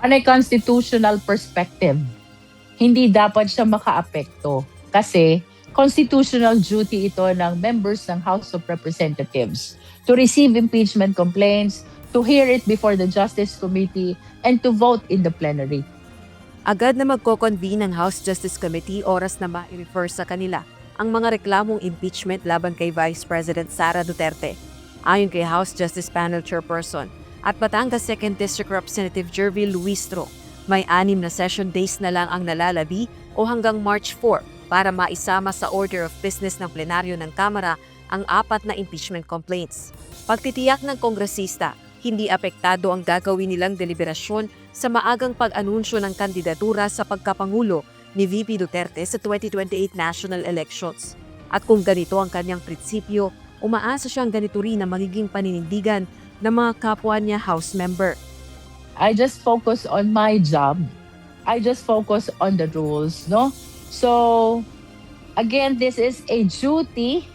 On a constitutional perspective, hindi dapat siya makaapekto kasi constitutional duty ito ng members ng House of Representatives to receive impeachment complaints, to hear it before the Justice Committee, and to vote in the plenary. Agad na magko-convene ng House Justice Committee oras na ma-refer sa kanila ang mga reklamong impeachment laban kay Vice President Sara Duterte. Ayon kay House Justice Panel Chairperson at Batangas 2nd District Representative Jervil Luistro, may 6 na session days na lang ang nalalabi o hanggang March 4 para maisama sa order of business ng plenaryo ng Kamara ang 4 na impeachment complaints. Pagtitiyak ng kongresista, hindi apektado ang gagawin nilang deliberasyon sa maagang pag-anunsyo ng kandidatura sa pagkapangulo ni VP Duterte sa 2028 national elections. At kung ganito ang kanyang prinsipyo, umaasa siyang ganito rin na magiging paninindigan ng mga kapwa niya House member. I just focus on my job. I just focus on the rules, no? So, again, this is a duty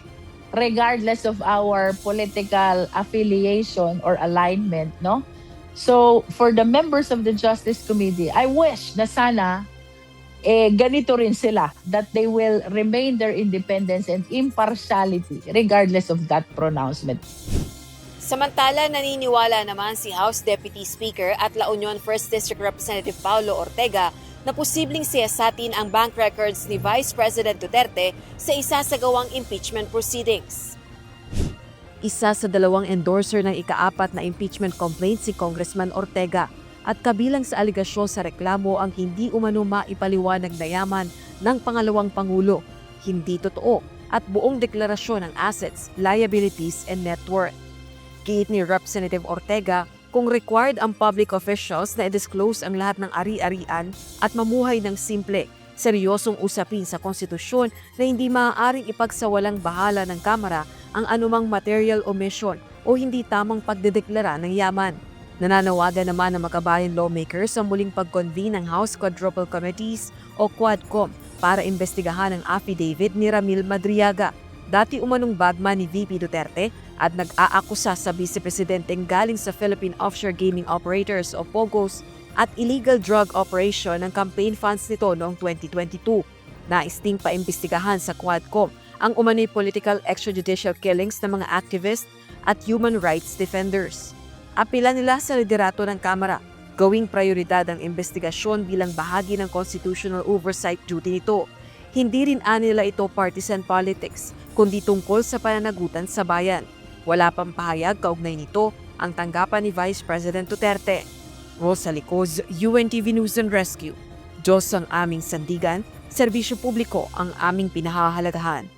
regardless of our political affiliation or alignment, no? So, for the members of the Justice Committee, I wish na sana ganito rin sila, that they will remain their independence and impartiality regardless of that pronouncement. Samantala, naniniwala naman si House Deputy Speaker at La Union 1st District Representative Paulo Ortega na posibleng siyasatin ang bank records ni Vice President Duterte sa isasagawang impeachment proceedings. Isa sa 2 endorser ng ika-4 na impeachment complaint si Congressman Ortega at kabilang sa aligasyon sa reklamo ang hindi umano maipaliwanag na yaman ng pangalawang Pangulo, hindi totoo at buong deklarasyon ng assets, liabilities, and net worth. Giit ni Representative Ortega, kung required ang public officials na i-disclose ang lahat ng ari-arian at mamuhay ng simple, seryosong usapin sa konstitusyon na hindi maaaring ipagsawalang bahala ng Kamara ang anumang material omission o hindi tamang pagdedeklara ng yaman. Nananawagan naman ng makabayan lawmakers sa muling pag-convene ng House Quadruple Committees o Quadcom para imbestigahan ang affidavit ni Ramil Madriaga, dati umanong bagman ni VP Duterte at nag-aakusa sa vice-presidenteng galing sa Philippine Offshore Gaming Operators o POGOs at illegal drug operation ng campaign funds nito noong 2022. Nais ding paimbestigahan sa Quadcom ang umano'y political extrajudicial killings ng mga activist at human rights defenders. Apila nila sa liderato ng Kamara, gawing prioridad ang investigasyon bilang bahagi ng constitutional oversight duty nito. Hindi rin nila ito partisan politics, kundi tungkol sa pananagutan sa bayan. Wala pang pahayag kaugnay nito ang tanggapan ni Vice President Duterte. Rosa Licoz, UNTV News and Rescue. Diyos ang aming sandigan, serbisyo publiko ang aming pinahahalagahan.